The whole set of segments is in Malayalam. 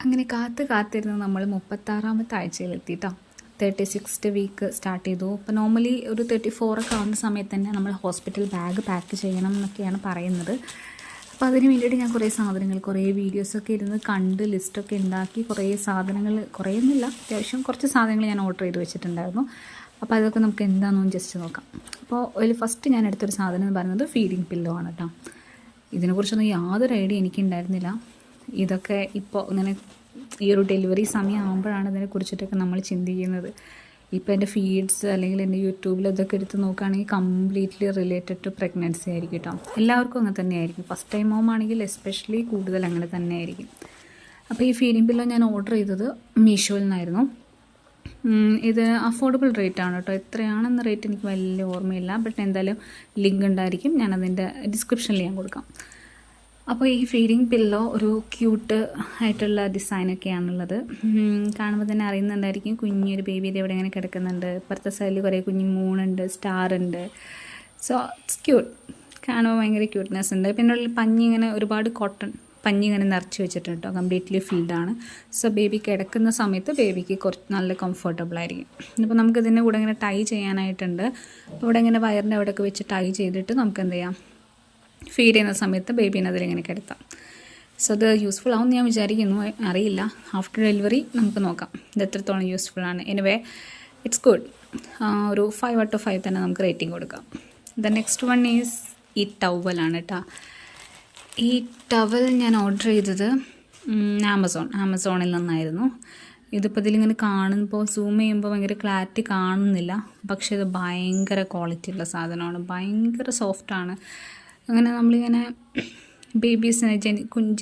അങ്ങനെ കാത്തിരുന്ന് നമ്മൾ 36ാമത്തെ ആഴ്ചയിലെത്തി കേട്ടോ. 36th വീക്ക് സ്റ്റാർട്ട് ചെയ്തു. അപ്പോൾ നോർമലി ഒരു 34 ഒക്കെ ആവുന്ന സമയത്ത് തന്നെ നമ്മൾ ഹോസ്പിറ്റൽ ബാഗ് പാക്ക് ചെയ്യണം എന്നൊക്കെയാണ് പറയുന്നത്. അപ്പോൾ അതിന് വേണ്ടിയിട്ട് ഞാൻ കുറേ സാധനങ്ങൾ, കുറേ വീഡിയോസൊക്കെ ഇരുന്ന് കണ്ട് ലിസ്റ്റൊക്കെ ഉണ്ടാക്കി കുറേ സാധനങ്ങൾ, കുറേയൊന്നുമില്ല, അത്യാവശ്യം കുറച്ച് സാധനങ്ങൾ ഞാൻ ഓർഡർ ചെയ്ത് വെച്ചിട്ടുണ്ടായിരുന്നു. അപ്പോൾ അതൊക്കെ നമുക്ക് എന്താണെന്ന് ജസ്റ്റ് നോക്കാം. അപ്പോൾ അതിൽ ഫസ്റ്റ് ഞാൻ എടുത്തൊരു സാധനം എന്ന് പറയുന്നത് ഫീഡിങ് പില്ലോ ആണ് കേട്ടോ. ഇതിനെക്കുറിച്ചൊന്നും യാതൊരു ഐഡിയ എനിക്കുണ്ടായിരുന്നില്ല. ഇതൊക്കെ ഇപ്പോൾ ഇങ്ങനെ ഈ ഒരു ഡെലിവറി സമയമാകുമ്പോഴാണ് ഇതിനെക്കുറിച്ചിട്ടൊക്കെ നമ്മൾ ചിന്തിക്കുന്നത്. ഇപ്പോൾ എൻ്റെ ഫീഡ്സ് അല്ലെങ്കിൽ എൻ്റെ യൂട്യൂബിൽ ഇതൊക്കെ എടുത്ത് നോക്കുകയാണെങ്കിൽ കംപ്ലീറ്റ്ലി റിലേറ്റഡ് ടു പ്രഗ്നൻസി ആയിരിക്കും കേട്ടോ. എല്ലാവർക്കും അങ്ങനെ തന്നെ ആയിരിക്കും. ഫസ്റ്റ് ടൈം ആകുമ്പോൾ എസ്പെഷ്യലി കൂടുതൽ അങ്ങനെ തന്നെ ആയിരിക്കും. അപ്പോൾ ഈ ഫീഡിങ് പില്ലോ ഞാൻ ഓർഡർ ചെയ്തത് മീഷോയിൽ നിന്നായിരുന്നു. ഇത് അഫോർഡബിൾ റേറ്റ് ആണ് കേട്ടോ. എത്രയാണെന്ന റേറ്റ് എനിക്ക് വലിയ ഓർമ്മയില്ല, ബട്ട് എന്തായാലും ലിങ്ക് ഉണ്ടായിരിക്കും, ഞാനതിൻ്റെ ഡിസ്ക്രിപ്ഷനിൽ ഞാൻ കൊടുക്കാം. അപ്പോൾ ഈ ഫീഡിങ് പില്ലോ ഒരു ക്യൂട്ട് ആയിട്ടുള്ള ഡിസൈനൊക്കെയാണുള്ളത്. കാണുമ്പോൾ തന്നെ അറിയുന്നുണ്ടായിരിക്കും കുഞ്ഞൊരു ബേബിയുടെ ഇവിടെ ഇങ്ങനെ കിടക്കുന്നുണ്ട്. ഇപ്പുറത്തെ സൈഡിൽ കുറേ കുഞ്ഞു മൂണുണ്ട്, സ്റ്റാർ ഉണ്ട്. So it's cute. കാണുമ്പോൾ ഭയങ്കര ക്യൂട്ട്നെസ് ഉണ്ട്. പിന്നെ ഉള്ളിൽ പഞ്ഞി ഇങ്ങനെ ഒരുപാട് കോട്ടൺ പഞ്ഞി ഇങ്ങനെ നിറച്ച് വെച്ചിട്ടുണ്ട് കേട്ടോ. കംപ്ലീറ്റ്ലി ഫിൽഡാണ്. സോ ബേബി കിടക്കുന്ന സമയത്ത് ബേബിക്ക് കുറച്ച് നല്ല കംഫർട്ടബിൾ ആയിരിക്കും. ഇപ്പോൾ നമുക്ക് ഇതിൻ്റെ കൂടെ ഇങ്ങനെ ടൈ ചെയ്യാനായിട്ടുണ്ട്. അപ്പോൾ ഇവിടെ ഇങ്ങനെ വയറിൻ്റെ അവിടെയൊക്കെ വെച്ച് ടൈ ചെയ്തിട്ട് നമുക്ക് എന്ത് ചെയ്യാം, ഫീഡ് ചെയ്യുന്ന സമയത്ത് ബേബീനെ അതിലിങ്ങനെ കിടത്താം. സോ അത് യൂസ്ഫുൾ ആവും ഞാൻ വിചാരിക്കുന്നു, അറിയില്ല. ആഫ്റ്റർ ഡെലിവറി നമുക്ക് നോക്കാം ഇത് എത്രത്തോളം യൂസ്ഫുൾ ആണ്. Anyway it's good. ഒരു 5 out of 5 തന്നെ നമുക്ക് റേറ്റിംഗ് കൊടുക്കാം. ദ നെക്സ്റ്റ് വൺ ഈസ് ഈ ടവലാണ് കേട്ടോ. ഈ ടവൽ ഞാൻ ഓർഡർ ചെയ്തത് ആമസോണിൽ നിന്നായിരുന്നു. ഇതിപ്പോൾ ഇതിലിങ്ങനെ കാണുമ്പോൾ സൂം ചെയ്യുമ്പോൾ ഭയങ്കര ക്ലാരിറ്റി കാണുന്നില്ല, പക്ഷേ ഇത് ഭയങ്കര ക്വാളിറ്റി ഉള്ള സാധനമാണ്. ഭയങ്കര സോഫ്റ്റാണ്. അങ്ങനെ നമ്മളിങ്ങനെ ബേബീസിനെ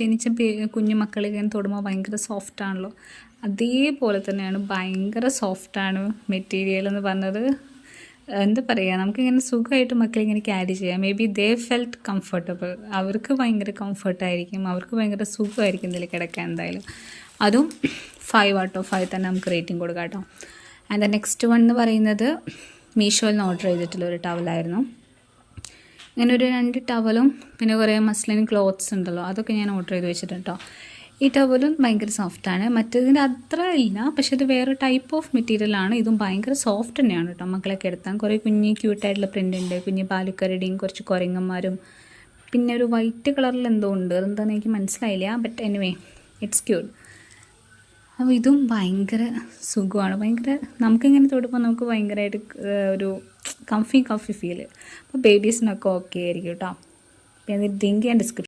ജനിച്ച കുഞ്ഞു മക്കളിങ്ങനെ തൊടുമ്പോൾ ഭയങ്കര സോഫ്റ്റാണല്ലോ, അതേപോലെ തന്നെയാണ്. ഭയങ്കര സോഫ്റ്റാണ് മെറ്റീരിയൽ എന്ന് പറഞ്ഞത്. എന്താ പറയുക, നമുക്കിങ്ങനെ സുഖമായിട്ട് മക്കളിങ്ങനെ ക്യാരി ചെയ്യാം. May be they felt comfortable. അവർക്ക് ഭയങ്കര കംഫർട്ടായിരിക്കും, അവർക്ക് ഭയങ്കര സുഖമായിരിക്കും ഇതിൽ കിടക്കാൻ. എന്തായാലും അതും 5 out of 5 തന്നെ നമുക്ക് റേറ്റിംഗ് കൊടുക്കാം കേട്ടോ. ആൻഡ് ദ നെക്സ്റ്റ് വൺ എന്ന് പറയുന്നത് മീഷോയിൽ നിന്ന് ഓർഡർ ചെയ്തിട്ടുള്ള ഒരു ടവലായിരുന്നു. ഇങ്ങനെ ഒരു 2 ടവലും പിന്നെ കുറേ മസ്ലിൻ ക്ലോത്ത്സ് ഉണ്ടല്ലോ, അതൊക്കെ ഞാൻ ഓർഡർ ചെയ്ത് വെച്ചിട്ടുണ്ട് കേട്ടോ. ഈ ടവലും ഭയങ്കര സോഫ്റ്റാണ്. മറ്റേതിൻ്റെ അത്ര ഇല്ല, പക്ഷേ ഇത് വേറെ ടൈപ്പ് ഓഫ് മെറ്റീരിയലാണ്. ഇതും ഭയങ്കര സോഫ്റ്റ് തന്നെയാണ് കേട്ടോ. മക്കളൊക്കെ എടുത്താൽ കുറേ കുഞ്ഞ് ക്യൂട്ടായിട്ടുള്ള പ്രിൻ്റ് ഉണ്ട്. കുഞ്ഞ് പാലിക്കരടിയും കുറച്ച് കുരങ്ങന്മാരും പിന്നെ ഒരു വൈറ്റ് കളറിൽ എന്തോ ഉണ്ട്, അതെന്താണെന്ന് എനിക്ക് മനസ്സിലായില്ല. But anyway it's cute. അപ്പോൾ ഇതും ഭയങ്കര സുഖമാണ്. ഭയങ്കര നമുക്കിങ്ങനെ തൊടുമ്പോൾ നമുക്ക് ഭയങ്കരമായിട്ട് ഒരു കംഫി ഫീൽ. അപ്പോൾ ബേബീസിനൊക്കെ ഓക്കെ ആയിരിക്കും കേട്ടോ. അപ്പോൾ അതിൻ്റെ ലിങ്ക് ഞാൻ ഡിസ്ക്രിപ്ഷൻ